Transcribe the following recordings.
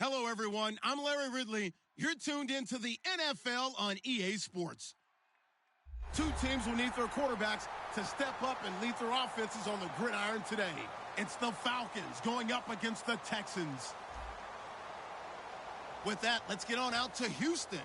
Hello, everyone. I'm Larry Ridley. You're tuned into the NFL on EA Sports. Two teams will need their quarterbacks to step up and lead their offenses on the gridiron today. It's the Falcons going up against the Texans. With that, let's get on out to Houston.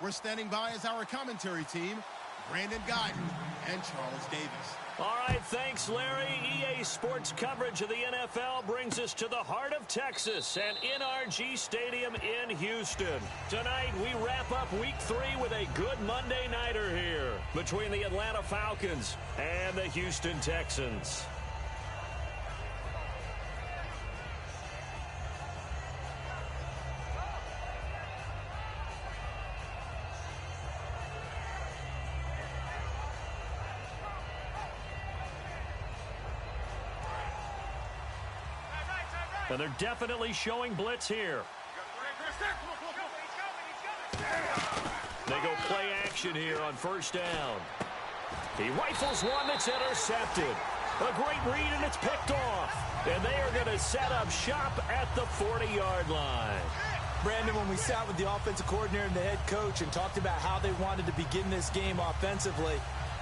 We're standing by as our commentary team, Brandon Guyton and Charles Davis. All right, thanks, Larry. EA Sports coverage of the NFL brings us to the heart of Texas and NRG Stadium in Houston. Tonight, we wrap up Week 3 with a good Monday nighter here between the Atlanta Falcons and the Houston Texans. And they're definitely showing blitz here. They go play action here on first down. He rifles one that's intercepted. A great read, and it's picked off. And they are going to set up shop at the 40-yard line. Brandon, when we sat with the offensive coordinator and the head coach and talked about how they wanted to begin this game offensively,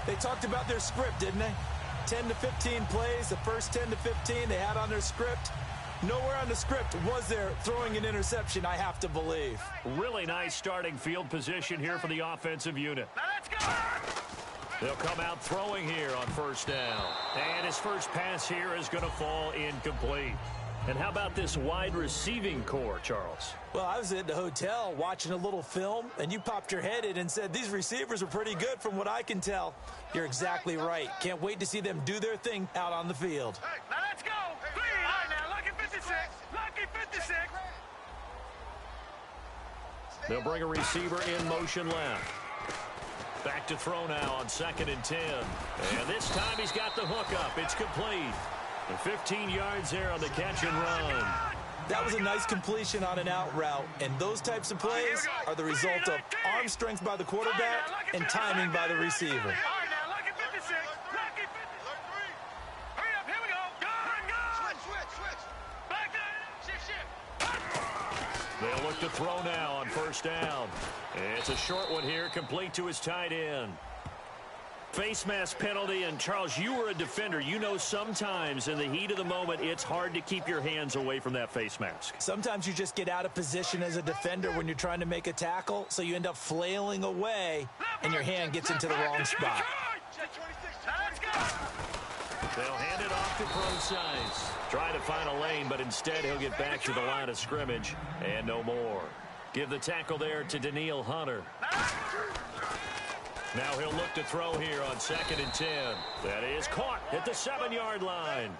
they talked about their script, didn't they? 10 to 15 plays, the first 10 to 15 they had on their script. Nowhere on the script was there throwing an interception, I have to believe. Really nice starting field position here for the offensive unit. Let's go! They'll come out throwing here on first down. And his first pass here is going to fall incomplete. And how about this wide receiving core, Charles? Well, I was at the hotel watching a little film, and you popped your head in and said, these receivers are pretty good from what I can tell. You're exactly right. Can't wait to see them do their thing out on the field. Hey, now let's go! All right, now, lucky 56. Lucky 56. They'll bring a receiver in motion left. Back to throw now on 2nd and 10. And this time he's got the hook up. It's complete. And 15 yards there on the catch and run. That was a nice completion on an out route, and those types of plays are the result of arm strength by the quarterback and timing by the receiver. All right, now, lucky 56. Lucky 56. Hurry up, here we go. Gun. Switch. Back there. Shift. They'll look to throw now on first down. It's a short one here, complete to his tight end. Face mask penalty, and Charles, you were a defender. You know sometimes in the heat of the moment, it's hard to keep your hands away from that face mask. Sometimes you just get out of position as a defender when you're trying to make a tackle, so you end up flailing away, and your hand gets into the wrong spot. Let's go! They'll hand it off to Procise. Try to find a lane, but instead he'll get back to the line of scrimmage, and no more. Give the tackle there to Daniil Hunter. Now he'll look to throw here on 2nd and 10. That is caught at the 7-yard line.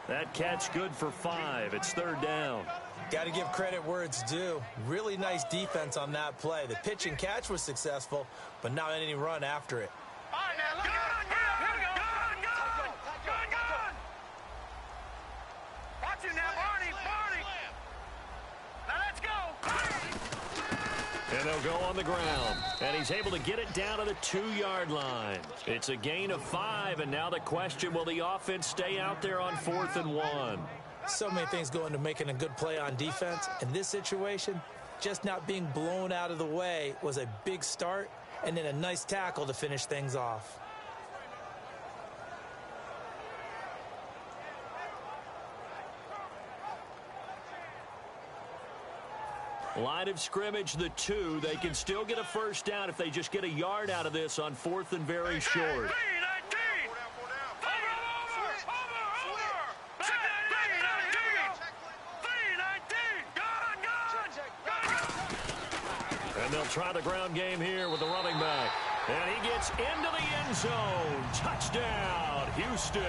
That catch good for 5. It's 3rd down. Got to give credit where it's due. Really nice defense on that play. The pitch and catch was successful, but not any run after it. All right, now, look at it. Here we go. Gun. Watch him now, Barney. Now, let's go. And they'll go on the ground. And he's able to get it down to the 2-yard line. It's a gain of 5, and now the question, will the offense stay out there on 4th and 1? So many things go into making a good play on defense. In this situation, just not being blown out of the way was a big start, and then a nice tackle to finish things off. Line of scrimmage, the 2. They can still get a first down if they just get a yard out of this on 4th and very short. And they'll try the ground game here with the running back. And he gets into the end zone. Touchdown, Houston.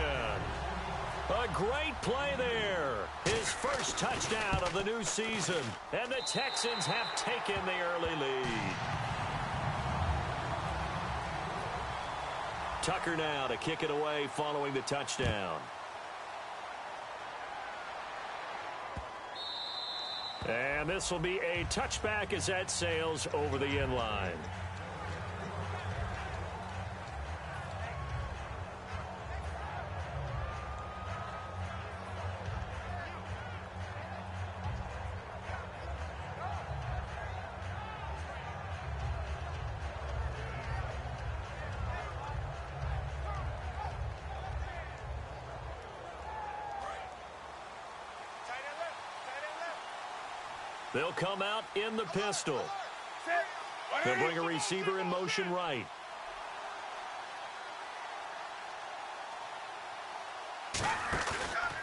A great play there. His first touchdown of the new season. And the Texans have taken the early lead. Tucker now to kick it away following the touchdown. And this will be a touchback as that sails over the end line. They'll come out in the pistol. They'll bring a receiver in motion right.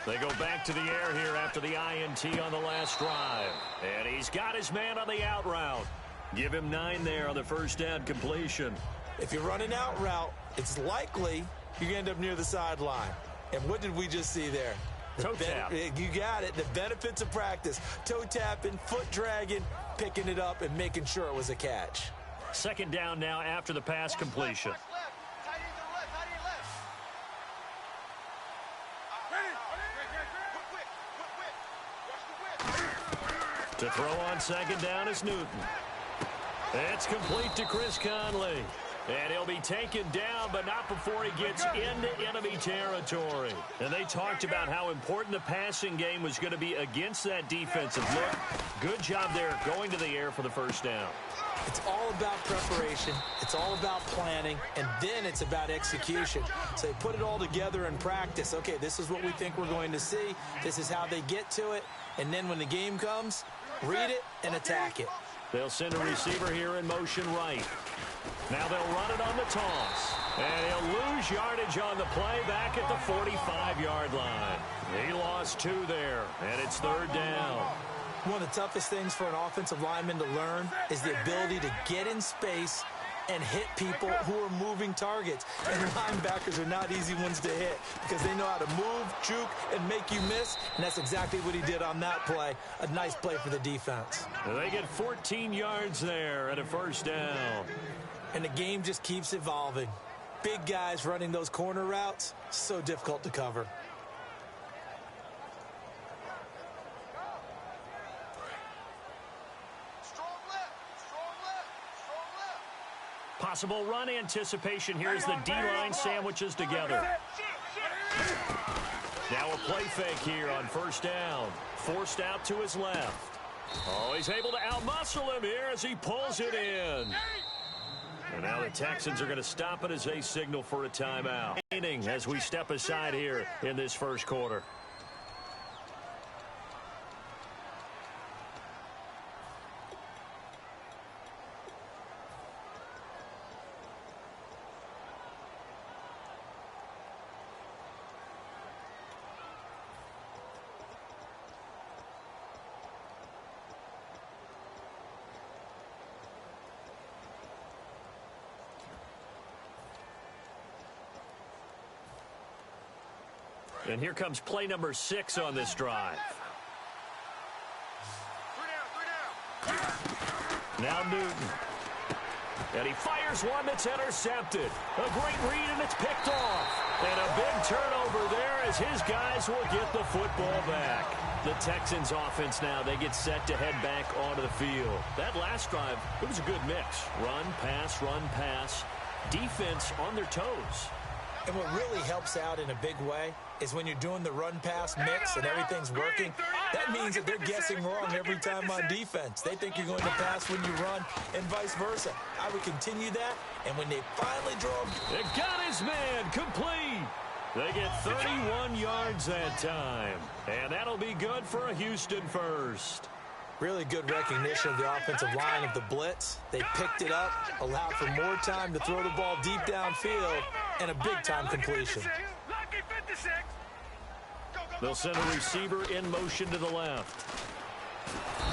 They go back to the air here after the INT on the last drive. And he's got his man on the out route. Give him 9 there on the first down completion. If you run an out route, it's likely you end up near the sideline. And what did we just see there? Toe tap. You got it. The benefits of practice. Toe tapping, foot dragging, picking it up, and making sure it was a catch. Second down now after the pass completion. To throw on second down is Newton. It's complete to Chris Conley. And he'll be taken down, but not before he gets into enemy territory. And they talked about how important the passing game was going to be against that defensive look. Good job there going to the air for the first down. It's all about preparation. It's all about planning. And then it's about execution. So they put it all together in practice. Okay, this is what we think we're going to see. This is how they get to it. And then when the game comes, read it and attack it. They'll send a receiver here in motion right. Now they'll run it on the toss. And he'll lose yardage on the play back at the 45-yard line. He lost 2 there, and it's third down. One of the toughest things for an offensive lineman to learn is the ability to get in space and hit people who are moving targets. And linebackers are not easy ones to hit because they know how to move, juke, and make you miss. And that's exactly what he did on that play. A nice play for the defense. They get 14 yards there and a first down. And the game just keeps evolving. Big guys running those corner routes, so difficult to cover. Possible run anticipation here as the D-line sandwiches together. Now a play fake here on first down. Forced out to his left. Oh, he's able to outmuscle him here as he pulls it in. And now the Texans are going to stop it as they signal for a timeout. As we step aside here in this first quarter. And here comes play number 6 on this drive. Now Newton. And he fires one that's intercepted. A great read, and it's picked off. And a big turnover there as his guys will get the football back. The Texans offense now, they get set to head back onto the field. That last drive, it was a good mix. Run, pass, defense on their toes. And what really helps out in a big way is when you're doing the run-pass mix and everything's working, that means that they're guessing wrong every time on defense. They think you're going to pass when you run and vice versa. I would continue that, and when they finally drove... They got his man complete. They get 31 yards that time, and that'll be good for a Houston first. Really good recognition of the offensive line of the blitz. They picked it up, allowed for more time to throw the ball deep downfield, and a big-time completion. They'll send a receiver in motion to the left.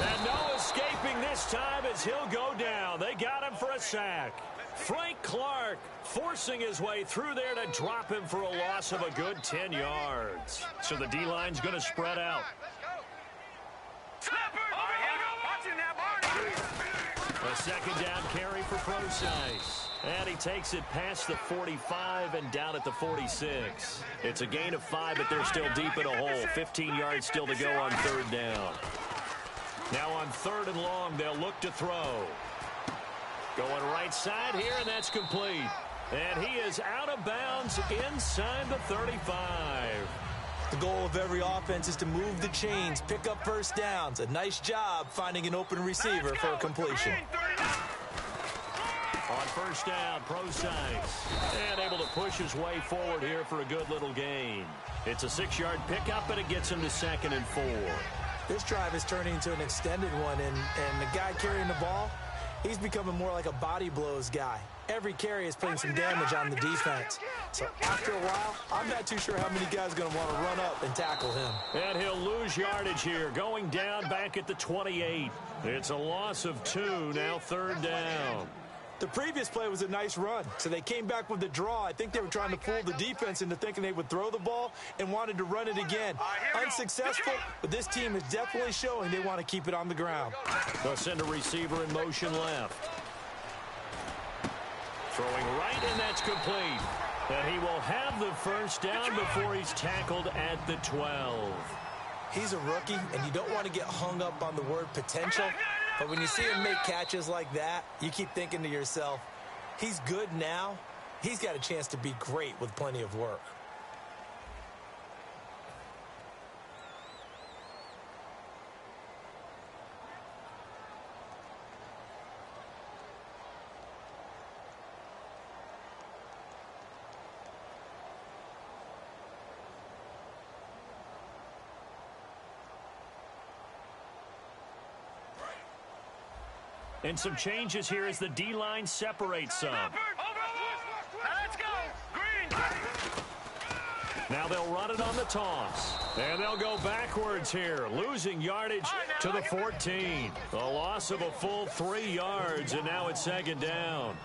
And no escaping this time as he'll go down. They got him for a sack. Frank Clark forcing his way through there to drop him for a loss of a good 10 yards. So the D-line's going to spread out. A second down carry for Procise. And he takes it past the 45 and down at the 46. It's a gain of 5, but they're still deep in a hole. 15 yards still to go on third down. Now on third and long, they'll look to throw. Going right side here, and that's complete. And he is out of bounds inside the 35. The goal of every offense is to move the chains, pick up first downs. A nice job finding an open receiver for a completion. On first down, Procise. And able to push his way forward here for a good little gain. It's a 6-yard pickup, and it gets him to 2nd and 4. This drive is turning into an extended one, and the guy carrying the ball, he's becoming more like a body blows guy. Every carry is putting some damage on the defense. So after a while, I'm not too sure how many guys are going to want to run up and tackle him. And he'll lose yardage here, going down back at the 28. It's a loss of 2, now 3rd down. The previous play was a nice run, so they came back with the draw. I think they were trying to fool the defense into thinking they would throw the ball and wanted to run it again. Unsuccessful, but this team is definitely showing they want to keep it on the ground. They'll send a receiver in motion left. Throwing right, and that's complete. And he will have the first down before he's tackled at the 12. He's a rookie, and you don't want to get hung up on the word potential. But when you see him make catches like that, you keep thinking to yourself, he's good now. He's got a chance to be great with plenty of work. And some changes here as the D-line separates some. Let's go. Green. Now they'll run it on the toss. And they'll go backwards here, losing yardage to the 14. A loss of a full 3 yards, and now it's 2nd down.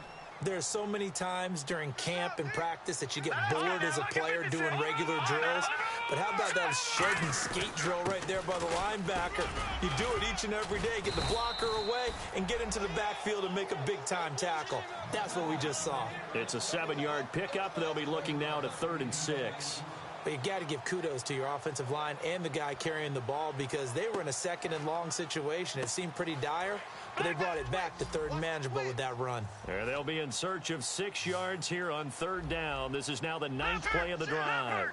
There's so many times during camp and practice that you get bored as a player doing regular drills. But how about that shed and skate drill right there by the linebacker? You do it each and every day, get the blocker away, and get into the backfield and make a big-time tackle. That's what we just saw. It's a 7-yard pickup. They'll be looking now to 3rd and 6. But you got to give kudos to your offensive line and the guy carrying the ball because they were in a 2nd and long situation. It seemed pretty dire, but they brought it back to 3rd and manageable with that run. There they'll be in search of 6 yards here on 3rd down. This is now the 9th play of the drive.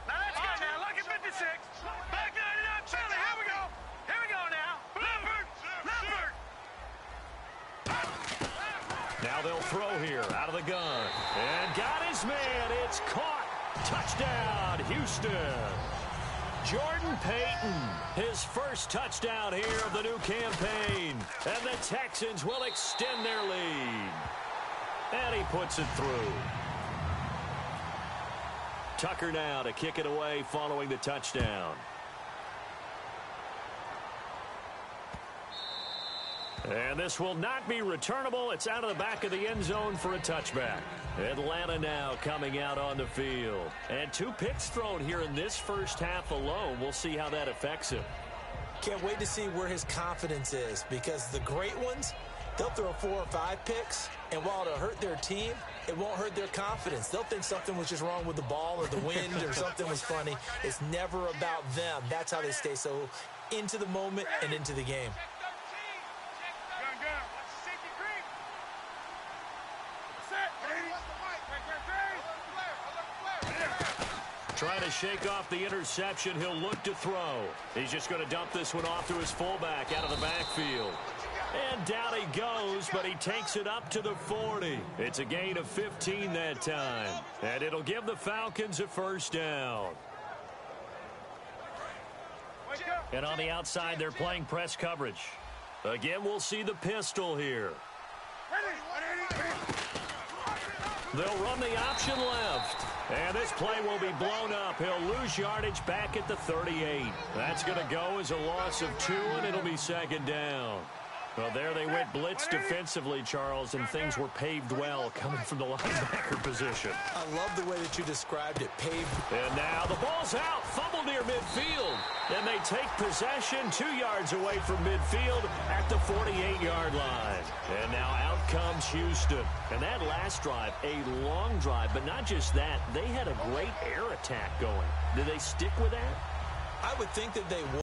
Now let's go now. Look at 56. Back 99. Charlie, here we go. Here we go now. Leopard. Now they'll throw here out of the gun. And got his man. It's caught. Touchdown, Houston. Jordan Payton, his first touchdown here of the new campaign. And the Texans will extend their lead. And he puts it through. Tucker now to kick it away following the touchdown. And this will not be returnable. It's out of the back of the end zone for a touchback. Atlanta now coming out on the field. And 2 picks thrown here in this first half alone. We'll see how that affects him. Can't wait to see where his confidence is because the great ones, they'll throw 4 or 5 picks, and while it'll hurt their team, it won't hurt their confidence. They'll think something was just wrong with the ball or the wind or something was funny. It's never about them. That's how they stay so into the moment and into the game. Trying to shake off the interception. He'll look to throw. He's just going to dump this one off to his fullback out of the backfield. And down he goes, but he takes it up to the 40. It's a gain of 15 that time. And it'll give the Falcons a first down. And on the outside, they're playing press coverage. Again, we'll see the pistol here. They'll run the option left. And this play will be blown up. He'll lose yardage back at the 38. That's going to go as a loss of 2, and it'll be 2nd down. Well, there they went blitz defensively, Charles, and things were paved well coming from the linebacker position. I love the way that you described it, paved. And now the ball's out, fumble near midfield. And they take possession 2 yards away from midfield at the 48-yard line. And now out comes Houston. And that last drive, a long drive, but not just that, they had a great air attack going. Did they stick with that? I would think that they would.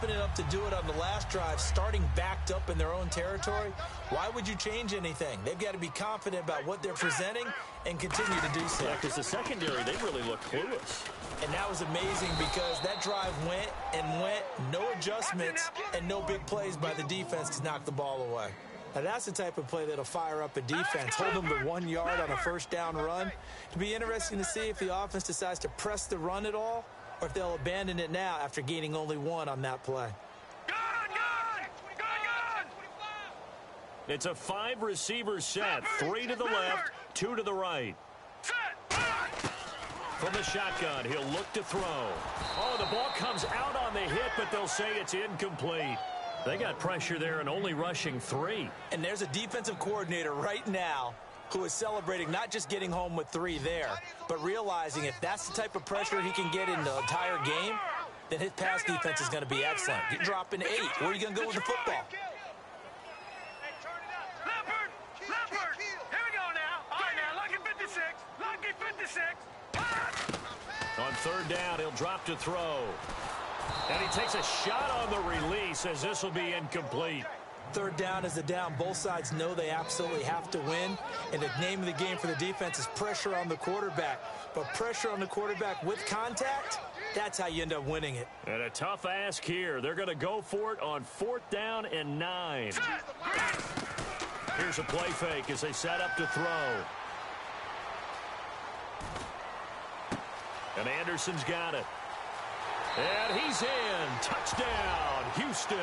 Enough to do it on the last drive, starting backed up in their own territory. Why would you change anything? They've got to be confident about what they're presenting and continue to do so. Yeah, because the secondary, they really look clueless. And that was amazing because that drive went and went, no adjustments and no big plays by the defense to knock the ball away. Now, that's the type of play that'll fire up a defense, hold them to 1 yard on a first down run. It'll be interesting to see if the offense decides to press the run at all or if they'll abandon it now after gaining only 1 on that play. It's a 5-receiver set, 3 to the left, 2 to the right. From the shotgun, he'll look to throw. Oh, the ball comes out on the hit, but they'll say it's incomplete. They got pressure there and only rushing 3. And there's a defensive coordinator right now who is celebrating not just getting home with 3 there, but realizing if that's the type of pressure he can get in the entire game, then his pass defense is going to be excellent. You're dropping 8. Where are you going to go with the football? Leopard! Here we go now. All right, now, lucky 56. Lucky 56. On third down, he'll drop to throw. And he takes a shot on the release as this will be incomplete. Third down is the down. Both sides know they absolutely have to win. And the name of the game for the defense is pressure on the quarterback. But pressure on the quarterback with contact, that's how you end up winning it. And a tough ask here. They're going to go for it on 4th down and 9. Here's a play fake as they set up to throw. And Anderson's got it. And he's in. Touchdown, Houston.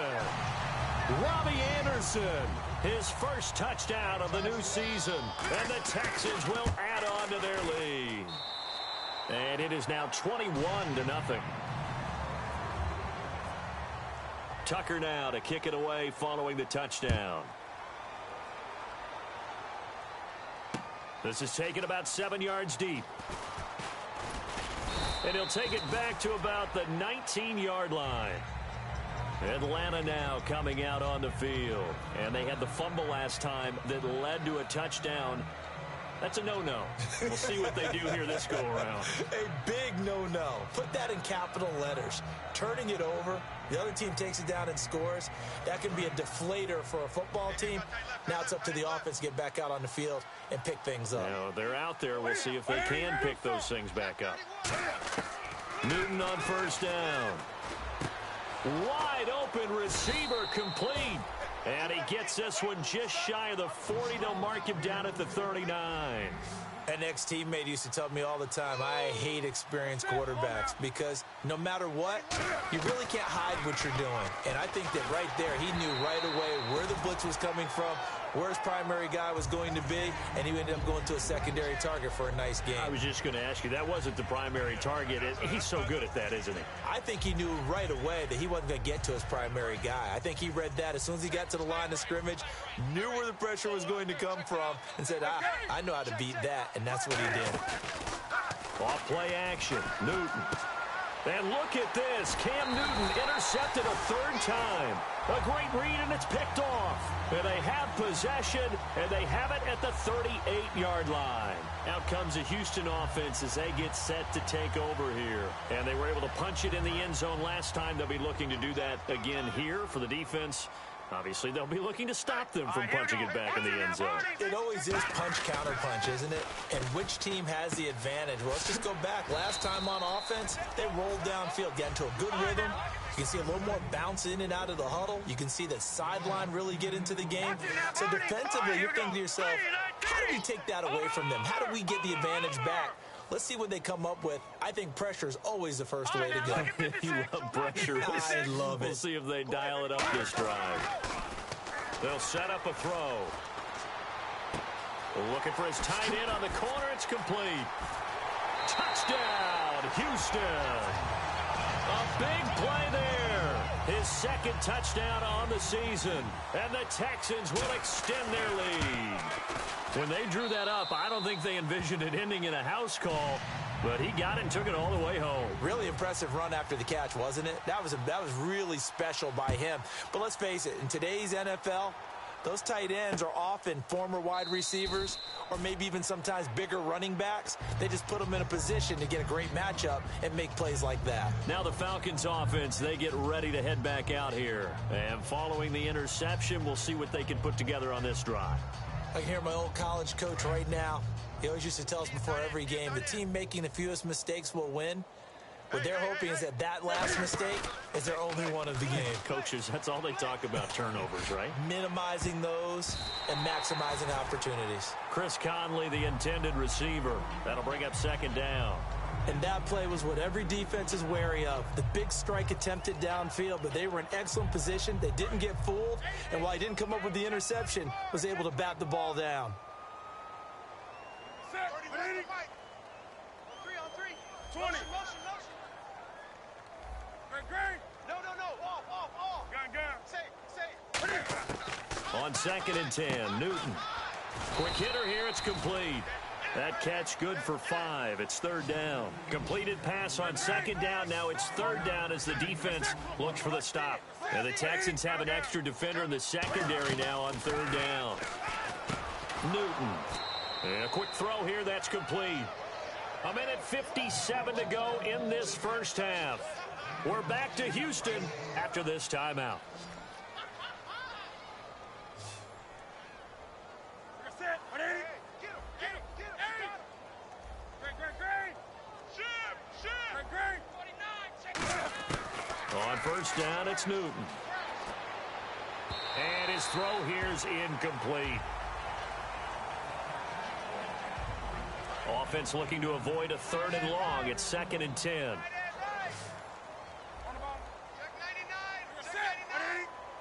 Robbie Anderson, his first touchdown of the new season. And the Texans will add on to their lead. And it is now 21-0. Tucker now to kick it away following the touchdown. This is taken about 7 yards deep. And he'll take it back to about the 19-yard line. Atlanta now coming out on the field. And they had the fumble last time that led to a touchdown. That's a no-no. We'll see what they do here this go-around. A big no-no. Put that in capital letters. Turning it over, the other team takes it down and scores. That can be a deflator for a football team. Now it's up to the offense to get back out on the field and pick things up. Now, they're out there. We'll see if they can pick those things back up. Newton on first down. Wide open receiver complete. And he gets this one just shy of the 40. They'll mark him down at the 39. An ex-teammate used to tell me all the time, I hate experienced quarterbacks because no matter what, you really can't hide what you're doing. And I think that right there, he knew right away where the blitz was coming from, where his primary guy was going to be, and he ended up going to a secondary target for a nice game. I was just going to ask you, that wasn't the primary target. He's so good at that, isn't he? I think he knew right away that he wasn't going to get to his primary guy. I think he read that as soon as he got to the line of scrimmage, knew where the pressure was going to come from, and said, I know how to beat that, and that's what he did. Off play action, Newton. And look at this. Cam Newton intercepted a 3rd time. A great read, and it's picked off. And they have possession, and they have it at the 38-yard line. Out comes the Houston offense as they get set to take over here. And they were able to punch it in the end zone last time. They'll be looking to do that again here for the defense. Obviously, they'll be looking to stop them from punching it back in the end zone. It always is punch-counter-punch, isn't it? And which team has the advantage? Well, let's just go back. Last time on offense, they rolled downfield, got into a good rhythm. You can see a little more bounce in and out of the huddle. You can see the sideline really get into the game. So defensively, you're thinking to yourself, how do we take that away from them? How do we get the advantage back? Let's see what they come up with. I think pressure is always the first way to go. You love pressure. I love it. We'll see if they dial it up this drive. They'll set up a throw. Looking for his tight end on the corner. It's complete. Touchdown, Houston. A big play there. His 2nd touchdown on the season. And the Texans will extend their lead. When they drew that up, I don't think they envisioned it ending in a house call, but he got it and took it all the way home. Really impressive run after the catch, wasn't it? That was really special by him. But let's face it, in today's NFL, those tight ends are often former wide receivers or maybe even sometimes bigger running backs. They just put them in a position to get a great matchup and make plays like that. Now the Falcons offense, they get ready to head back out here. And following the interception, we'll see what they can put together on this drive. I can hear my old college coach right now. He always used to tell us before every game, the team making the fewest mistakes will win. What they're hoping is that that last mistake is their only one of the game. Coaches, that's all they talk about, turnovers, right? Minimizing those and maximizing opportunities. Chris Conley, the intended receiver. That'll bring up second down. And that play was what every defense is wary of. The big strike attempted downfield, but they were in excellent position. They didn't get fooled, and while he didn't come up with the interception, was able to bat the ball down. Set. 3 on 3. 20. Motion. Great. No. Off. Gun. On second and 10, Newton. Quick hitter here, it's complete. That catch good for 5. It's third down. Completed pass on second down. Now it's third down as the defense looks for the stop. And the Texans have an extra defender in the secondary now on third down. Newton. And a quick throw here, that's complete. 1:57 to go in this first half. We're back to Houston after this timeout. On first down, it's Newton. And his throw here is incomplete. Offense looking to avoid a third and long. It's second and 10.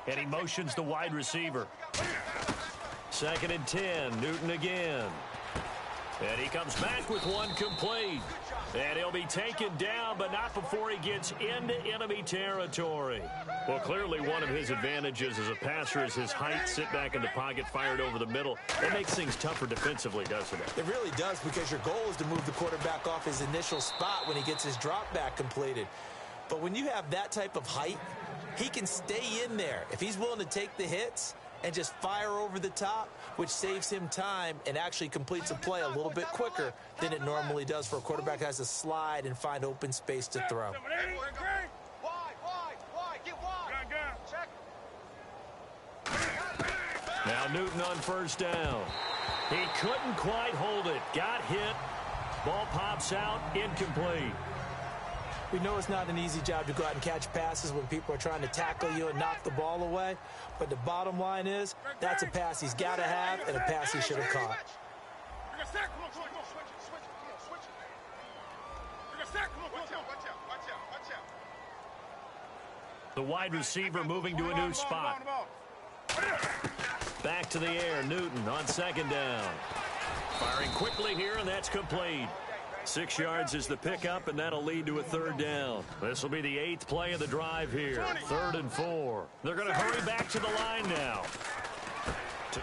And he motions the wide receiver. Second and 10, Newton again. And he comes back with one complete. And he'll be taken down, but not before he gets into enemy territory. Well, clearly one of his advantages as a passer is his height. Sit back in the pocket, fired over the middle. It makes things tougher defensively, doesn't it? It really does, because your goal is to move the quarterback off his initial spot when he gets his drop back completed. But when you have that type of height, he can stay in there. If he's willing to take the hits and just fire over the top, which saves him time and actually completes a play a little bit quicker than it normally does for a quarterback who has to slide and find open space to throw. Now Newton on first down. He couldn't quite hold it. Got hit. Ball pops out. Incomplete. We know it's not an easy job to go out and catch passes when people are trying to tackle you and knock the ball away. But the bottom line is, that's a pass he's got to have and a pass he should have caught. The wide receiver moving to a new spot. Back to the air, Newton on second down. Firing quickly here, and that's complete. 6 yards is the pickup, and that'll lead to a third down. This will be the 8th play of the drive here. 3rd and 4. They're going to hurry back to the line now.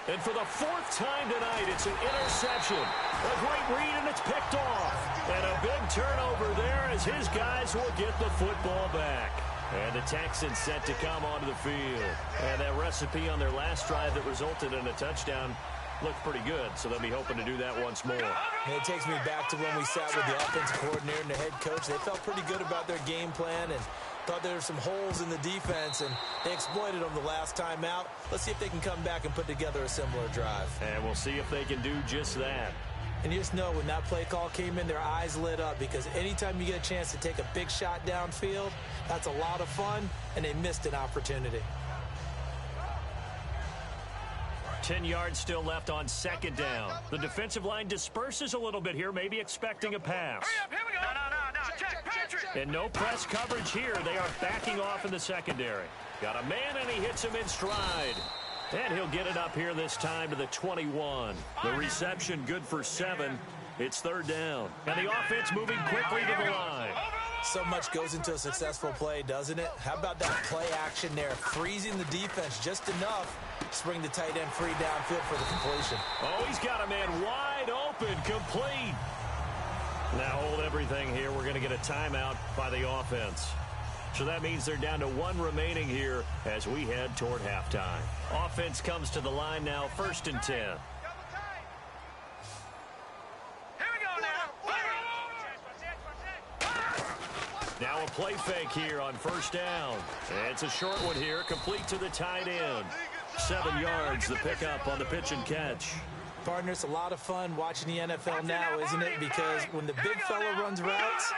And for the 4th time tonight, it's an interception. A great read, and it's picked off. And a big turnover there as his guys will get the football back. And the Texans set to come onto the field. And that recipe on their last drive that resulted in a touchdown looked pretty good, so they'll be hoping to do that once more. And it takes me back to when we sat with the offensive coordinator and the head coach. They felt pretty good about their game plan and thought there were some holes in the defense, and they exploited them the last time out. Let's see if they can come back and put together a similar drive. And we'll see if they can do just that. And you just know when that play call came in, their eyes lit up, because anytime you get a chance to take a big shot downfield, that's a lot of fun, and they missed an opportunity. 10 yards still left on second down. The defensive line disperses a little bit here, maybe expecting a pass. Hurry up, here we go. No. Check, Patrick. And no press coverage here. They are backing off in the secondary. Got a man, and he hits him in stride. And he'll get it up here this time to the 21. The reception good for 7. It's third down. And the offense moving quickly to the line. So much goes into a successful play, doesn't it? How about that play action there, freezing the defense just enough to bring the tight end free downfield for the completion. Oh, he's got a man wide open, complete. Now hold everything here. We're going to get a timeout by the offense. So that means they're down to 1 remaining here as we head toward halftime. Offense comes to the line now, 1st and 10. Here we go now. Now a play fake here on first down. It's a short one here, complete to the tight end. 7 yards, the pickup on the pitch and catch. Partner, it's a lot of fun watching the NFL now, isn't it? Because when the big fella runs routes,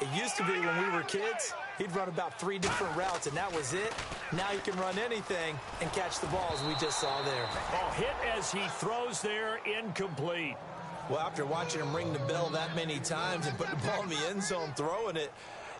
It used to be when we were kids, he'd run about 3 different routes, and that was it. Now he can run anything and catch the balls we just saw there. Oh, hit as he throws there, incomplete. Well, after watching him ring the bell that many times and put the ball in the end zone throwing it,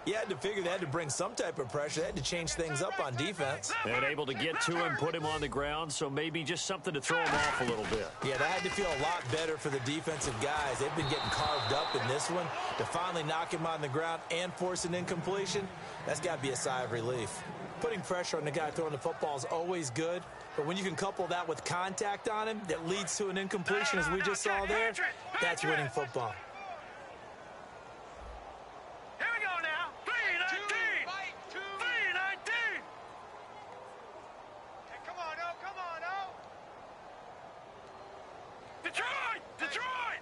you had to figure they had to bring some type of pressure. They had to change things up on defense. And able to get to him, put him on the ground, so maybe just something to throw him off a little bit. Yeah, that had to feel a lot better for the defensive guys. They've been getting carved up in this one. To finally knock him on the ground and force an incompletion, that's got to be a sigh of relief. Putting pressure on the guy throwing the football is always good, but when you can couple that with contact on him that leads to an incompletion, as we just saw there, that's winning football. Here we go now. 3-19. 3-19. Hey, come on, oh, come on, oh. Detroit! Detroit!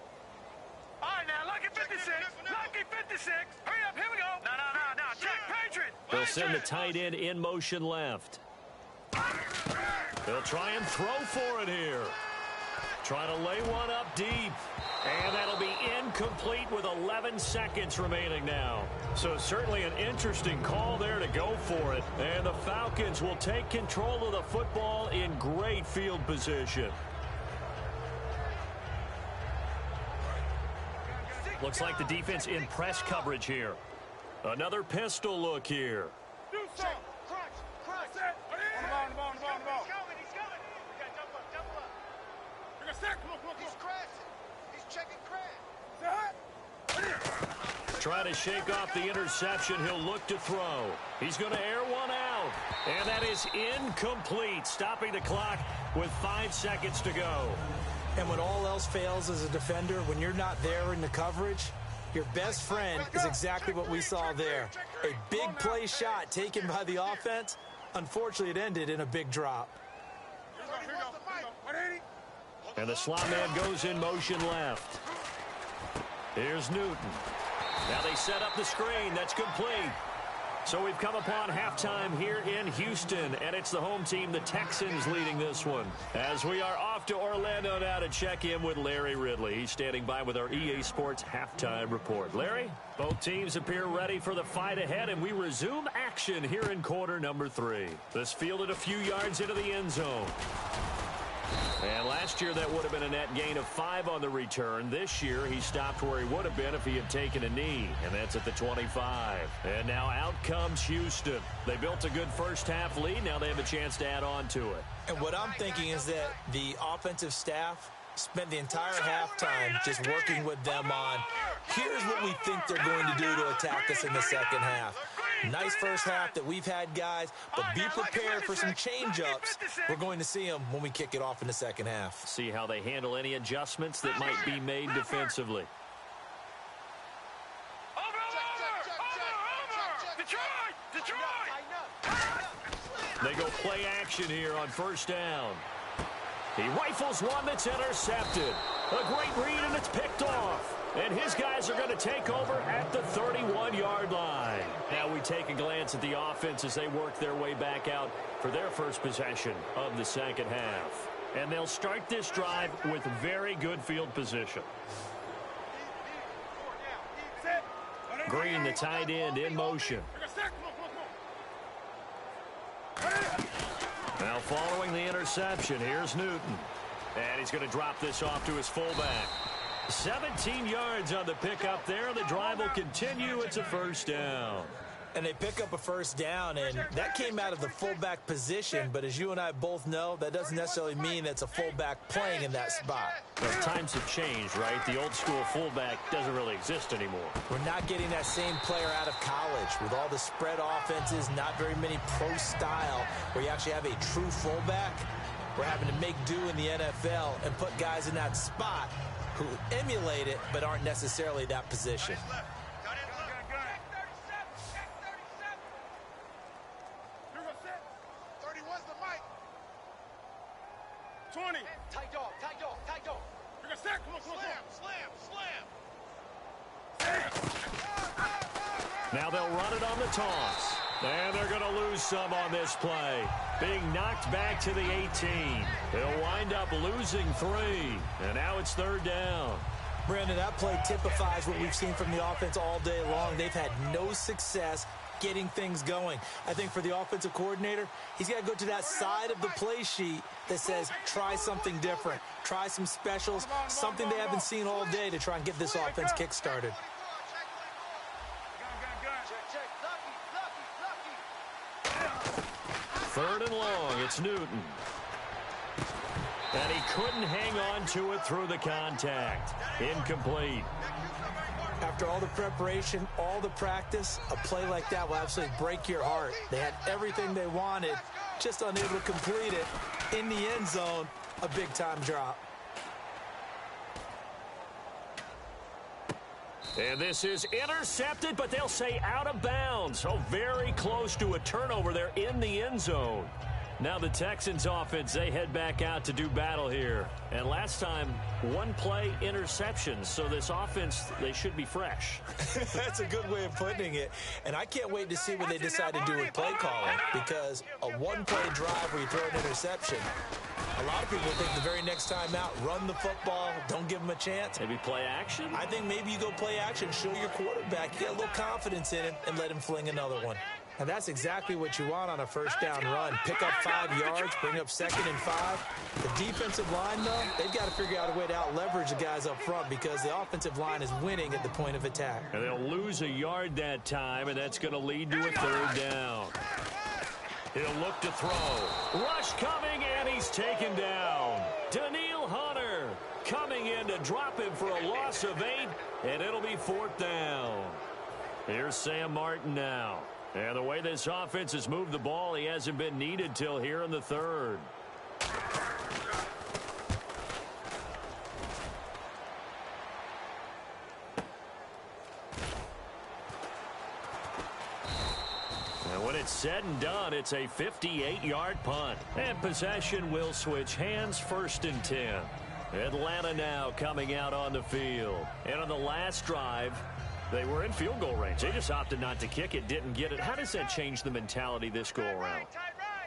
All right, now, lucky 56. Lucky 56. Hurry up, here we go. No. Check Patriot. They'll send the tight end in motion left. They'll try and throw for it here. Trying to lay one up deep. And that'll be incomplete with 11 seconds remaining now. So certainly an interesting call there to go for it. And the Falcons will take control of the football in great field position. Looks like the defense in press coverage here. Another pistol look here. Check. Crunch. On the ball. He's coming. We got double up. We're gonna sack. Come on. He's crashing. He's checking crash. Trying to shake off the interception. He'll look to throw. He's going to air one out. And that is incomplete, stopping the clock with 5 seconds to go. And when all else fails as a defender, when you're not there in the coverage, your best friend is exactly what we saw there. A big play shot taken by the offense. Unfortunately, it ended in a big drop. And the slot man goes in motion left. Here's Newton. Now they set up the screen. That's complete. So we've come upon halftime here in Houston, and it's the home team, the Texans, leading this one. As we are off to Orlando now to check in with Larry Ridley. He's standing by with our EA Sports halftime report. Larry, both teams appear ready for the fight ahead, and we resume action here in quarter number 3. This fielded a few yards into the end zone. And last year, that would have been a net gain of 5 on the return. This year, he stopped where he would have been if he had taken a knee, and that's at the 25. And now out comes Houston. They built a good first-half lead. Now they have a chance to add on to it. And what I'm thinking is that the offensive staff spent the entire halftime just working with them on, here's what we think they're going to do to attack us in the second half. Nice first half that we've had, guys, but be prepared for some change-ups. We're going to see them when we kick it off in the second half. See how they handle any adjustments that might be made defensively. They go play action here on first down. He rifles one that's intercepted. A great read, and it's picked off. And his guys are going to take over at the 31-yard line. Now we take a glance at the offense as they work their way back out for their first possession of the second half. And they'll start this drive with very good field position. Green, the tight end, in motion. Now following the interception, here's Newton. And he's going to drop this off to his fullback. 17 yards on the pickup there. The drive will continue. It's a first down. And they pick up a first down, and that came out of the fullback position. But as you and I both know, that doesn't necessarily mean it's a fullback playing in that spot. Well, times have changed, right? The old school fullback doesn't really exist anymore. We're not getting that same player out of college with all the spread offenses, not very many pro style, where you actually have a true fullback. We're having to make do in the NFL and put guys in that spot who emulate it but aren't necessarily that position. 20. Tight dog. You're gonna sack. Come on. Slam. Now they'll run it on the toss. And they're going to lose some on this play. Being knocked back to the 18. They'll wind up losing 3. And now it's third down. Brandon, that play typifies what we've seen from the offense all day long. They've had no success getting things going. I think for the offensive coordinator, he's got to go to that side of the play sheet that says try something different, try some specials, something they haven't seen all day to try and get this offense kick-started. Third and long, it's Newton. And he couldn't hang on to it through the contact. Incomplete. After all the preparation, all the practice, a play like that will absolutely break your heart. They had everything they wanted, just unable to complete it. In the end zone, a big-time drop. And this is intercepted, but they'll say out of bounds. So very close to a turnover there in the end zone. Now the Texans offense, they head back out to do battle here. And last time, one play interception. So this offense, they should be fresh. That's a good way of putting it. And I can't wait to see what they decide to do with play calling. Because a one-play drive where you throw an interception, a lot of people think the very next time out, run the football, don't give them a chance. Maybe play action? I think maybe you go play action, show your quarterback, you get a little confidence in him, and let him fling another one. And that's exactly what you want on a first down run. Pick up 5 yards, bring up 2nd and 5. The defensive line, though, they've got to figure out a way to out-leverage the guys up front because the offensive line is winning at the point of attack. And they'll lose a yard that time, and that's going to lead to a third down. He'll look to throw. Rush coming, and he's taken down. Daniil Hunter coming in to drop him for a loss of 8, and it'll be 4th down. Here's Sam Martin now. And the way this offense has moved the ball, he hasn't been needed till here in the third. And when it's said and done, it's a 58-yard punt. And possession will switch hands, 1st and 10. Atlanta now coming out on the field. And on the last drive, they were in field goal range. They just opted not to kick it, didn't get it. How does that change the mentality this go-around?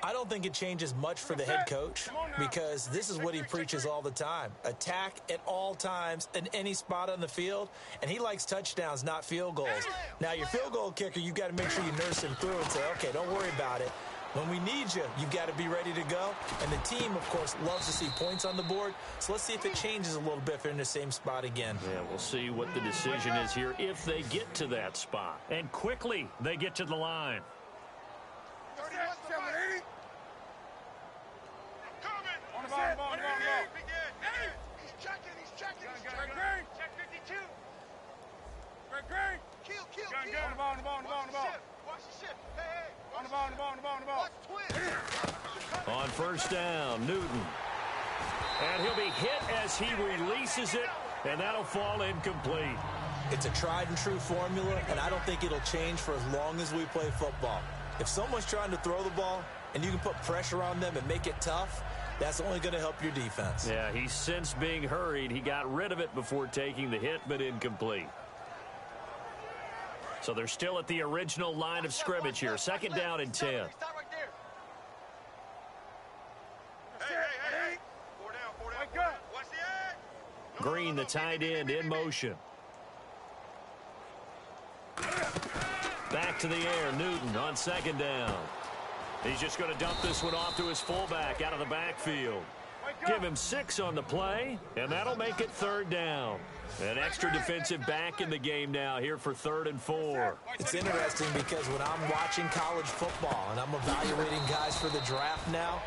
I don't think it changes much for the head coach because this is what he preaches all the time. Attack at all times in any spot on the field, and he likes touchdowns, not field goals. Now, your field goal kicker, you've got to make sure you nurse him through and say, okay, don't worry about it. When we need you, you've got to be ready to go. And the team, of course, loves to see points on the board. So let's see if it changes a little bit if they're in the same spot again. Yeah, we'll see what the decision is here if they get to that spot. And quickly, they get to the line. 31-7-80. Coming. On the ball. He's checking. Check 52. Greg. Kill. On the ball. Watch the shift. Hey. On the ball. Watch twist. On first down, Newton. And he'll be hit as he releases it, and that'll fall incomplete. It's a tried-and-true formula, and I don't think it'll change for as long as we play football. If someone's trying to throw the ball and you can put pressure on them and make it tough, that's only going to help your defense. Yeah, he's since being hurried. He got rid of it before taking the hit, but incomplete. So they're still at the original line of scrimmage here. 2nd down and 10. Stop right there. Hey. 4 down. Watch the edge. Green, the tight end, in motion. Back to the air, Newton on 2nd down. He's just going to dump this one off to his fullback out of the backfield. Give him 6 on the play, and that'll make it 3rd down. An extra defensive back in the game now here for 3rd and 4. It's interesting because when I'm watching college football and I'm evaluating guys for the draft now,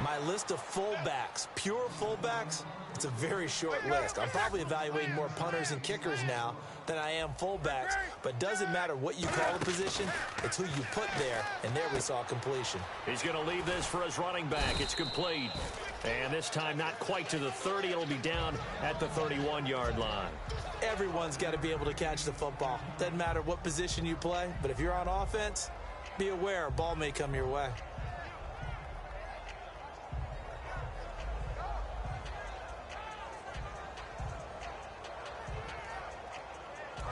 my list of fullbacks, pure fullbacks, it's a very short list. I'm probably evaluating more punters and kickers now than I am fullbacks, but doesn't matter what you call the position, it's who you put there, and there we saw completion. He's going to leave this for his running back. It's complete. And this time not quite to the 30. It'll be down at the 31-yard line. Everyone's got to be able to catch the football. Doesn't matter what position you play, but if you're on offense, be aware a ball may come your way.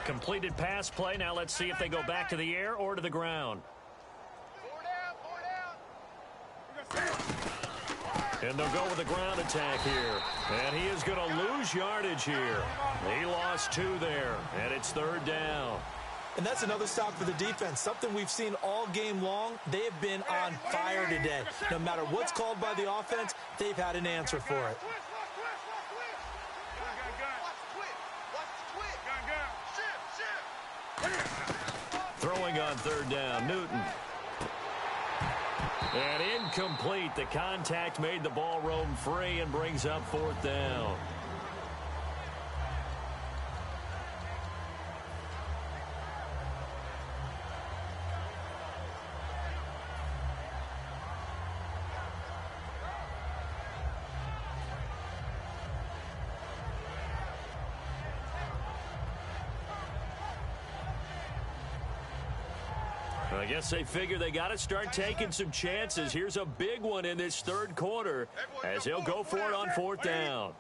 Completed pass play. Now let's see if they go back to the air or to the ground. 4 down. And they'll go with the ground attack here. And he is going to lose yardage here. He lost 2 there, and it's 3rd down. And that's another stop for the defense, something we've seen all game long. They have been on fire today. No matter what's called by the offense, they've had an answer for it. Throwing on 3rd down, Newton. And incomplete. The contact made the ball roam free and brings up 4th down. I guess they figure they got to start taking some chances. Here's a big one in this 3rd quarter as he'll go for it on 4th down.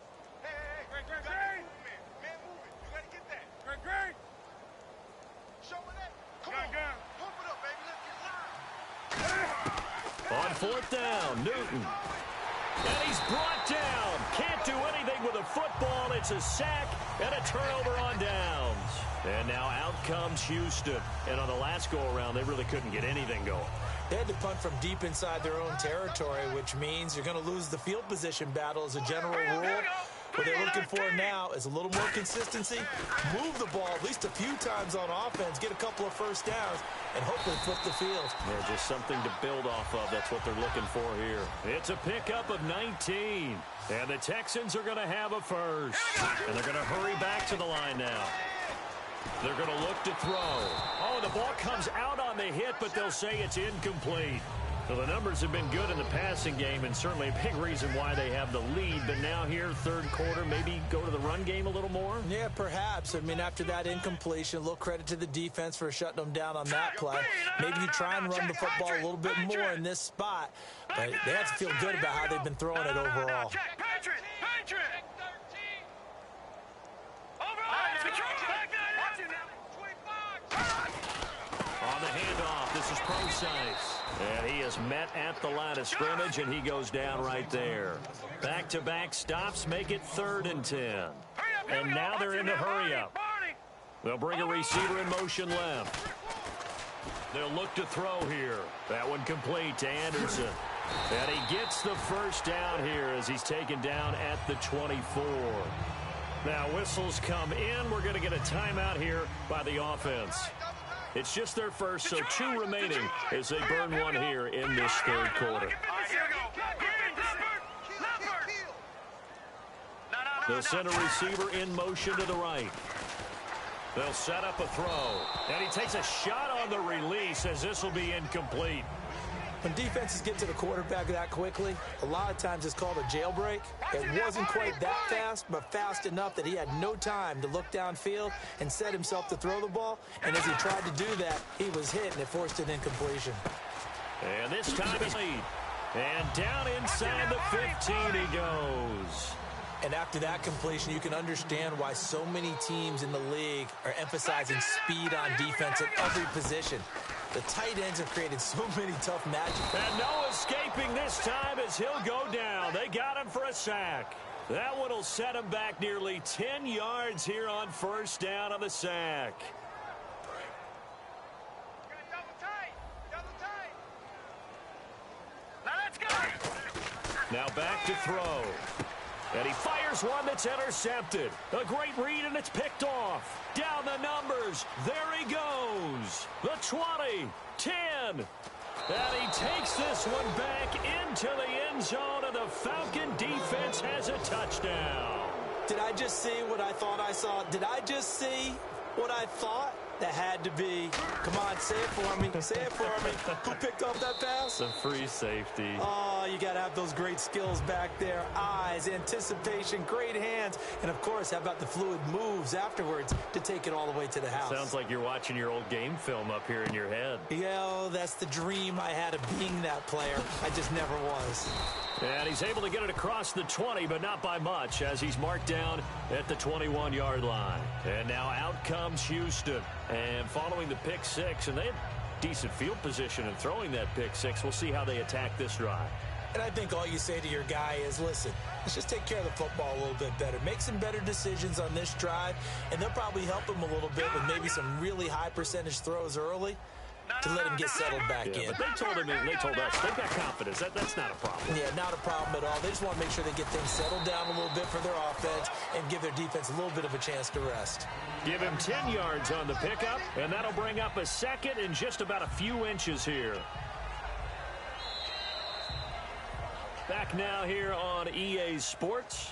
On 4th down, Newton. And he's brought down. Can't do anything with a football. It's a sack and a turnover on downs. And now out comes Houston. And on the last go-around, they really couldn't get anything going. They had to punt from deep inside their own territory, which means you're going to lose the field position battle as a general rule. What they're looking for now is a little more consistency, move the ball at least a few times on offense, get a couple of first downs, and hopefully flip the field. Yeah, just something to build off of. That's what they're looking for here. It's a pickup of 19. And the Texans are going to have a first. And they're going to hurry back to the line now. They're going to look to throw. Oh, the ball comes out on the hit, but they'll say it's incomplete. So the numbers have been good in the passing game, and certainly a big reason why they have the lead. But now here, 3rd quarter, maybe go to the run game a little more? Yeah, perhaps. I mean, after that incompletion, a little credit to the defense for shutting them down on that play. Maybe you try and run the football a little bit more in this spot. But they have to feel good about how they've been throwing it overall. On the handoff, this is Procise. And he is met at the line of scrimmage, and he goes down right there. Back-to-back stops make it 3rd and 10. And now they're in the hurry-up. They'll bring a receiver in motion left. They'll look to throw here. That one complete to Anderson. And he gets the first down here as he's taken down at the 24. Now whistles come in. We're going to get a timeout here by the offense. It's just their first, so 2 remaining as they burn one here in this 3rd quarter. They'll send a receiver in motion to the right. They'll set up a throw. And he takes a shot on the release as this will be incomplete. When defenses get to the quarterback that quickly, a lot of times it's called a jailbreak. It wasn't quite that fast, but fast enough that he had no time to look downfield and set himself to throw the ball. And as he tried to do that, he was hit, and it forced an incompletion. And this time he's lead. And down inside the 15 he goes. And after that completion, you can understand why so many teams in the league are emphasizing speed on defense at every position. The tight ends have created so many tough matchups. And no escaping this time as he'll go down. They got him for a sack. That one will set him back nearly 10 yards here on 1st down on the sack. Now back to throw. And he fires one that's intercepted. A great read, and it's picked off. Down the numbers. There he goes. The 20, 10. And he takes this one back into the end zone, and the Falcon defense has a touchdown. Did I just see what I thought I saw? Did I just see what I thought? That had to be. Come on, say it for me. Say it for me. Who picked off that pass? The free safety. Oh, you got to have those great skills back there. Eyes, anticipation, great hands. And, of course, how about the fluid moves afterwards to take it all the way to the house? Sounds like you're watching your old game film up here in your head. Yeah, that's the dream I had of being that player. I just never was. And he's able to get it across the 20, but not by much, as he's marked down at the 21-yard line. And now out comes Houston. And following the pick six, and they had decent field position in throwing that pick six. We'll see how they attack this drive. And I think all you say to your guy is, listen, let's just take care of the football a little bit better. Make some better decisions on this drive, and they'll probably help him a little bit with maybe some really high percentage throws early to let him get settled back in. But they told us they've got confidence. That's not a problem. Yeah, not a problem at all. They just want to make sure they get things settled down a little bit for their offense and give their defense a little bit of a chance to rest. Give him 10 yards on the pickup, and that'll bring up a second in just about a few inches here. Back now here on EA Sports.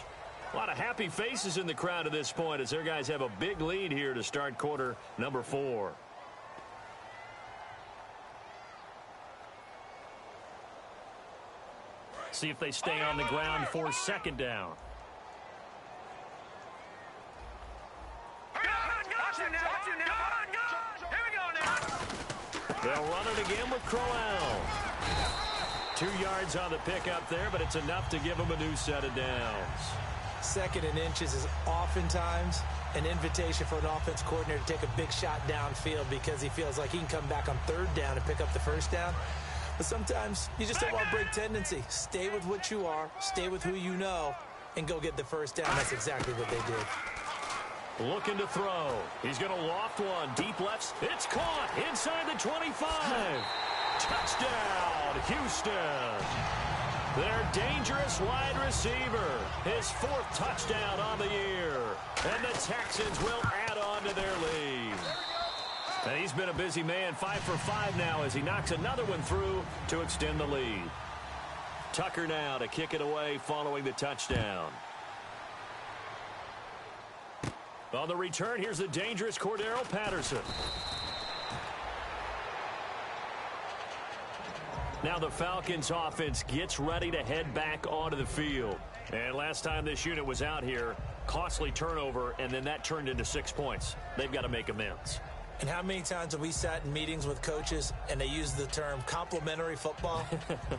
A lot of happy faces in the crowd at this point as their guys have a big lead here to start quarter number 4. See if they stay on the ground for second down. They'll run it again with Crowell. 2 yards on the pickup there, but it's enough to give them a new set of downs. Second and inches is oftentimes an invitation for an offense coordinator to take a big shot downfield because he feels like he can come back on third down and pick up the first down. But sometimes you just don't want to break tendency. Stay with what you are, stay with who you know, and go get the first down. That's exactly what they did. Looking to throw. He's going to loft one. Deep lefts. It's caught inside the 25. Touchdown, Houston. Their dangerous wide receiver. His 4th touchdown on the year. And the Texans will add on to their lead. And he's been a busy man, 5 for 5 now as he knocks another one through to extend the lead. Tucker now to kick it away following the touchdown. On the return, here's the dangerous Cordero Patterson. Now the Falcons offense gets ready to head back onto the field. And last time this unit was out here, costly turnover, and then that turned into 6 points. They've got to make amends. And how many times have we sat in meetings with coaches and they use the term complementary football?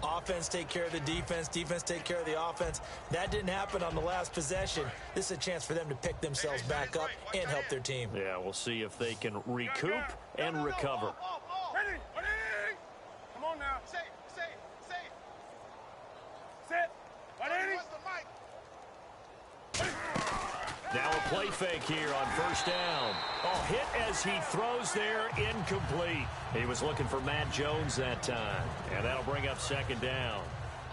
Offense take care of the defense, defense take care of the offense. That didn't happen on the last possession. This is a chance for them to pick themselves back up and help their team. Yeah, we'll see if they can recoup and recover. Ready? Come on now. Say. Sit. Ready? Now a play fake here on first down. Oh, hit as he throws there, incomplete. He was looking for Matt Jones that time. And that'll bring up second down.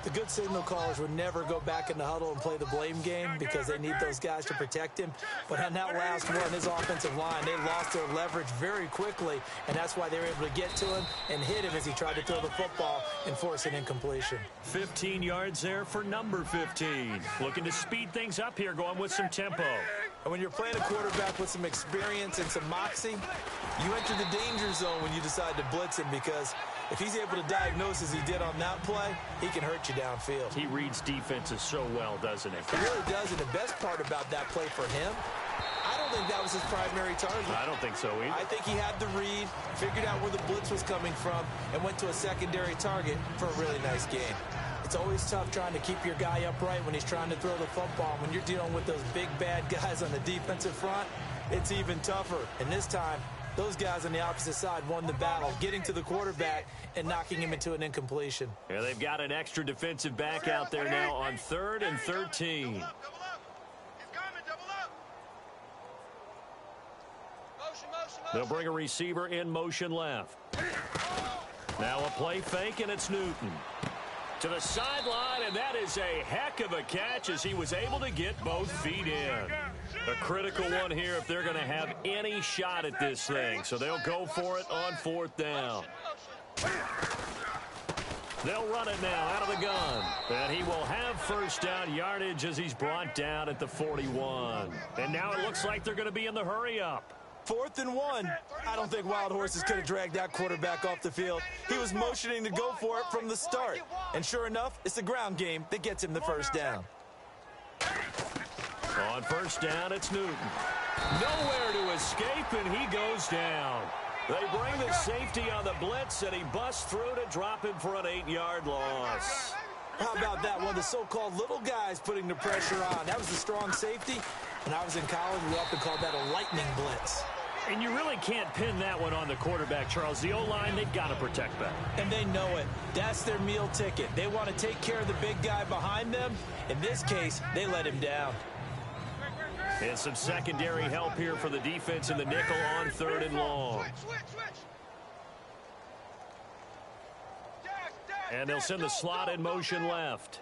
The good signal callers would never go back in the huddle and play the blame game because they need those guys to protect him. But on that last one, his offensive line, they lost their leverage very quickly, and that's why they were able to get to him and hit him as he tried to throw the football and force an incompletion. 15 yards there for number 15. Looking to speed things up here, going with some tempo. And when you're playing a quarterback with some experience and some moxie, you enter the danger zone when you decide to blitz him because if he's able to diagnose as he did on that play, he can hurt you downfield. He reads defenses so well, doesn't he? He really does, and the best part about that play for him, I don't think that was his primary target. I don't think so either. I think he had the read, figured out where the blitz was coming from, and went to a secondary target for a really nice game. It's always tough trying to keep your guy upright when he's trying to throw the football. When you're dealing with those big, bad guys on the defensive front, it's even tougher. And this time, those guys on the opposite side won the battle, getting to the quarterback and knocking him into an incompletion. Yeah, they've got an extra defensive back out there now on 3rd and 13. They'll bring a receiver in motion left. Now a play fake, and it's Newton. To the sideline, and that is a heck of a catch as he was able to get both feet in. A critical one here if they're going to have any shot at this thing. So they'll go for it on 4th down. They'll run it now out of the gun. And he will have first down yardage as he's brought down at the 41. And now it looks like they're going to be in the hurry up. 4th and 1. I don't think Wild Horses could have dragged that quarterback off the field. He was motioning to go for it from the start. And sure enough, it's the ground game that gets him the first down. On first down, it's Newton. Nowhere to escape, and he goes down. They bring the safety on the blitz, and he busts through to drop him for an 8-yard loss. How about that? One of the so-called little guys putting the pressure on. That was the strong safety. When I was in college, we often called that a lightning blitz. And you really can't pin that one on the quarterback, Charles. The O-line, they've got to protect that. And they know it. That's their meal ticket. They want to take care of the big guy behind them. In this case, they let him down. And some secondary help here for the defense in the nickel on 3rd and long. And they'll send the slot in motion left.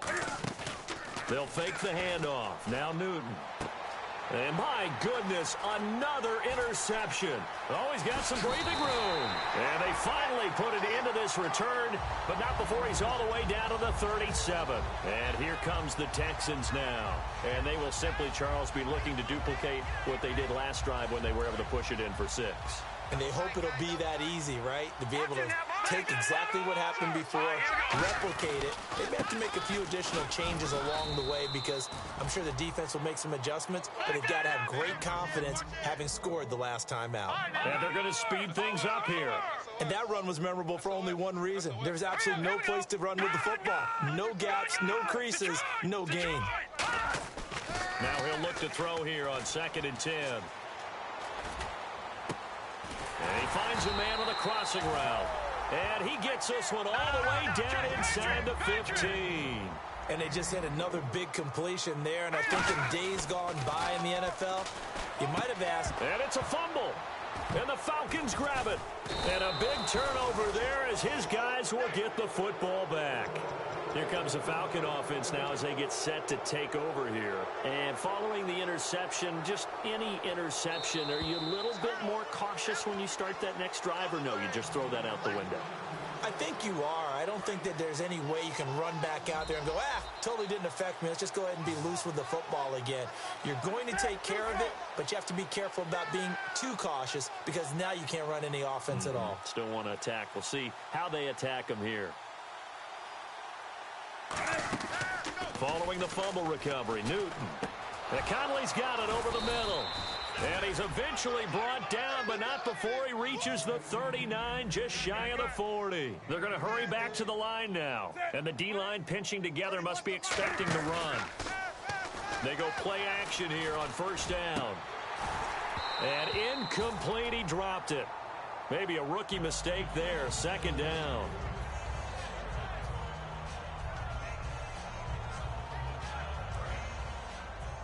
They'll fake the handoff. Now Newton. And my goodness, another interception. Oh, he's got some breathing room. And they finally put it into this return, but not before he's all the way down to the 37. And here comes the Texans now. And they will simply, Charles, be looking to duplicate what they did last drive when they were able to push it in for 6. And they hope it'll be that easy, right? To be able to take exactly what happened before, replicate it. They may have to make a few additional changes along the way because I'm sure the defense will make some adjustments, but they've got to have great confidence having scored the last time out. And they're going to speed things up here. And that run was memorable for only one reason. There's absolutely no place to run with the football. No gaps, no creases, no gain. Now he'll look to throw here on 2nd and 10. And he finds a man on the crossing route. And he gets this one all the way down inside the 15. And they just had another big completion there. And I think in days gone by in the NFL, you might have asked. And it's a fumble. And the Falcons grab it. And a big turnover there as his guys will get the football back. Here comes the Falcon offense now as they get set to take over here. And following the interception, just any interception, are you a little bit more cautious when you start that next drive, or no, you just throw that out the window? I think you are. I don't think that there's any way you can run back out there and go, totally didn't affect me. Let's just go ahead and be loose with the football again. You're going to take care of it, but you have to be careful about being too cautious because now you can't run any offense at all. Still want to attack. We'll see how they attack them here. Following the fumble recovery, Newton. And Conley's got it over the middle. And he's eventually brought down, but not before he reaches the 39, just shy of the 40. They're going to hurry back to the line now. And the D-line pinching together must be expecting the run. They go play action here on 1st down. And incomplete, he dropped it. Maybe a rookie mistake there, 2nd down.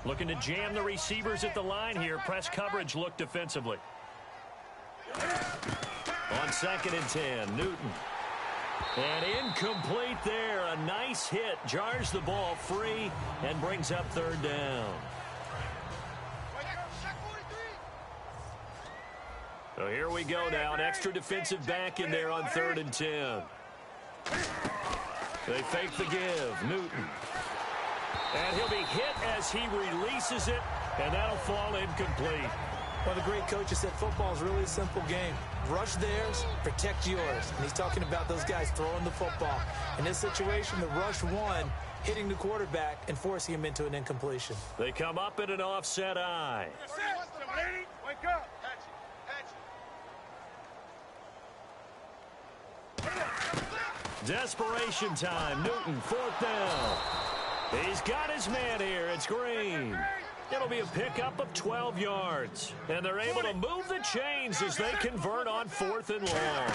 Looking to jam the receivers at the line here. Press coverage look defensively. On 2nd and 10, Newton. And incomplete there. A nice hit. Jars the ball free and brings up 3rd down. So here we go now. An extra defensive back in there on 3rd and 10. They fake the give. Newton. And he'll be hit as he releases it, and that'll fall incomplete. Well, the great coach has said football is really a simple game. Rush theirs, protect yours. And he's talking about those guys throwing the football. In this situation, the rush one, hitting the quarterback and forcing him into an incompletion. They come up in an offset eye. Wake up. Desperation time. Newton, 4th down. He's got his man here. It's Green. It'll be a pickup of 12 yards. And they're able to move the chains as they convert on 4th and long.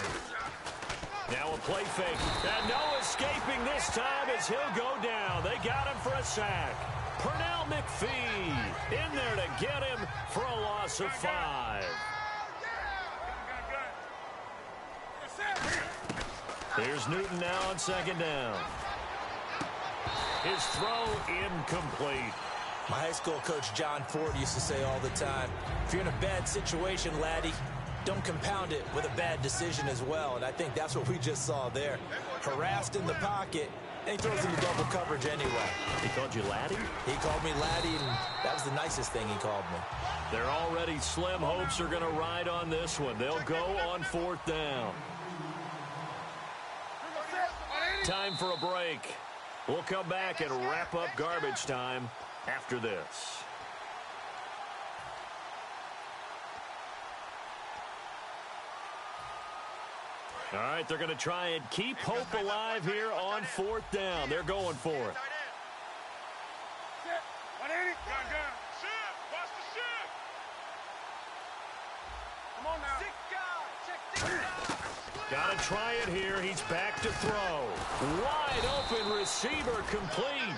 Now a play fake. And no escaping this time as he'll go down. They got him for a sack. Pernell McPhee in there to get him for a loss of 5. Here's Newton now on 2nd down. His throw incomplete. My high school coach, John Ford, used to say all the time, if you're in a bad situation, laddie, don't compound it with a bad decision as well. And I think that's what we just saw there. Harassed in the pocket, and he throws into double coverage anyway. He called you laddie? He called me laddie, and that was the nicest thing he called me. Their already slim hopes are going to ride on this one. They'll go on 4th down. Time for a break. We'll come back and wrap up garbage time after this. All right, they're going to try and keep hope alive here on 4th down. They're going for it. Got to try it here. He's back to throw. Wide open receiver complete.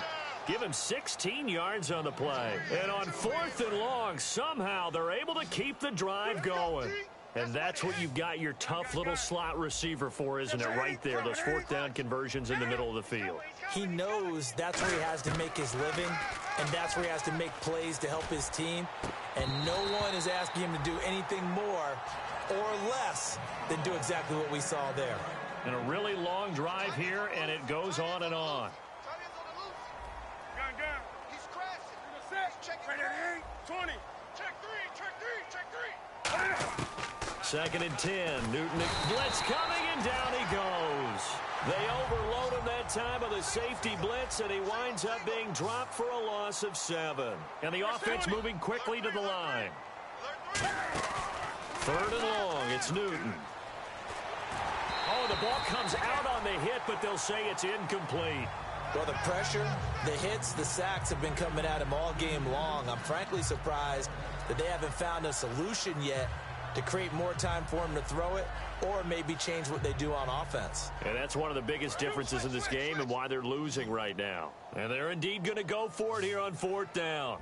Give him 16 yards on the play. And on 4th and long, somehow they're able to keep the drive going. And that's what you've got your tough little slot receiver for, isn't it, right there, those 4th down conversions in the middle of the field. He knows that's where he has to make his living, and that's where he has to make plays to help his team. And no one is asking him to do anything more or less than do exactly what we saw there. And a really long drive here, and it goes on and on. He's crashing. Check it. 20. Check three. 2nd and 10. Newton blitz coming, and down he goes. They overload him that time with a safety blitz, and he winds up being dropped for a loss of 7. And the offense moving quickly to the line. 3rd and long. It's Newton. Oh, the ball comes out on the hit, but they'll say it's incomplete. Well, the pressure, the hits, the sacks have been coming at him all game long. I'm frankly surprised that they haven't found a solution yet to create more time for him to throw it or maybe change what they do on offense. And that's one of the biggest differences in this game and why they're losing right now. And they're indeed going to go for it here on 4th down.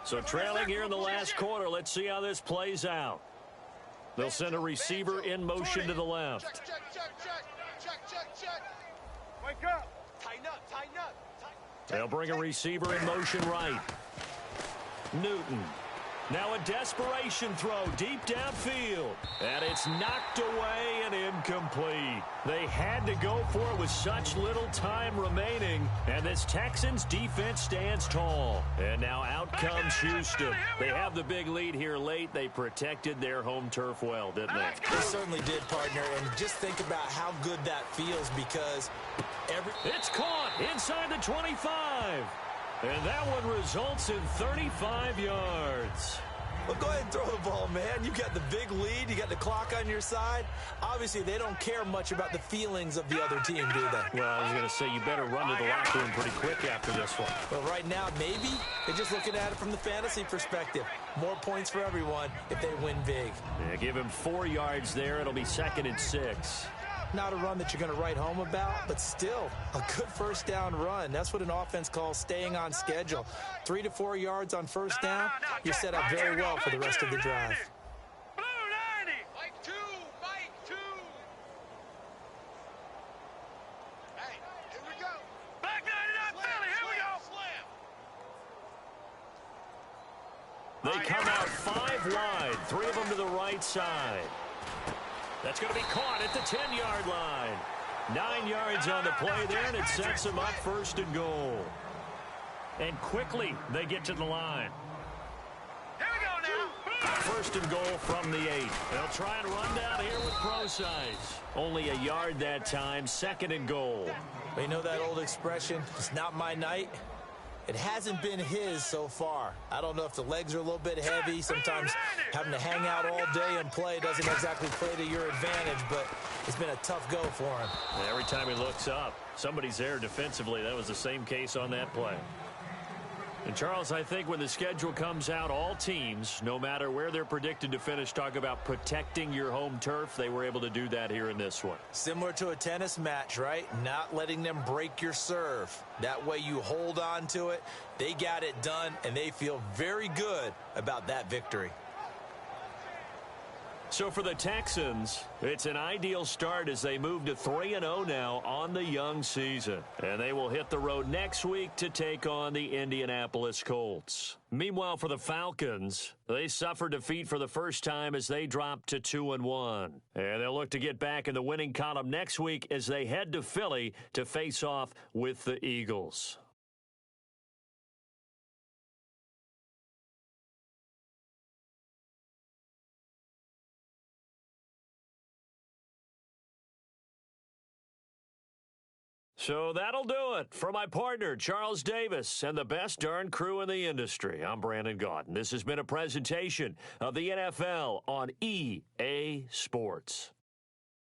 So trailing here in the last quarter, let's see how this plays out. They'll send a receiver in motion to the left. Check. Wake up. Tighten up. They'll bring a receiver in motion right. Newton. Now a desperation throw deep downfield. And it's knocked away and incomplete. They had to go for it with such little time remaining. And this Texans defense stands tall. And now out comes Houston. They have the big lead here late. They protected their home turf well, didn't they? They certainly did, partner. And just think about how good that feels because It's caught inside the 25. And that one results in 35 yards. Well, go ahead and throw the ball, man. You got the big lead. You got the clock on your side. Obviously, they don't care much about the feelings of the other team, do they? Well, I was going to say, you better run to the locker room pretty quick after this one. Well, right now, maybe they're just looking at it from the fantasy perspective. More points for everyone if they win big. Yeah, give him 4 yards there. It'll be 2nd and 6. Not a run that you're going to write home about, but still a good 1st down run. That's what an offense calls staying on schedule. 3 to 4 yards on 1st down, you're set up very well for the rest of the drive. Blue 90. Mike 2. Hey, here we go. Back 99 Philly. Here we go. They come out 5 wide, 3 of them to the right side. That's going to be caught at the 10-yard line. 9 yards on the play there, and it sets them up 1st and goal. And quickly, they get to the line. Here we go now. 1st and goal from the 8. They'll try and run down here with pro size. Only a yard that time, 2nd and goal. You know that old expression, it's not my night? It hasn't been his so far. I don't know if the legs are a little bit heavy. Sometimes having to hang out all day and play doesn't exactly play to your advantage, but it's been a tough go for him. And every time he looks up, somebody's there defensively. That was the same case on that play. And, Charles, I think when the schedule comes out, all teams, no matter where they're predicted to finish, talk about protecting your home turf. They were able to do that here in this one. Similar to a tennis match, right? Not letting them break your serve. That way you hold on to it. They got it done, and they feel very good about that victory. So for the Texans, it's an ideal start as they move to 3-0 now on the young season. And they will hit the road next week to take on the Indianapolis Colts. Meanwhile, for the Falcons, they suffered defeat for the first time as they dropped to 2-1. And they'll look to get back in the winning column next week as they head to Philly to face off with the Eagles. So that'll do it. For my partner, Charles Davis, and the best darn crew in the industry, I'm Brandon Gaudin. This has been a presentation of the NFL on EA Sports.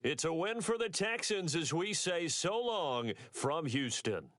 It's a win for the Texans as we say so long from Houston.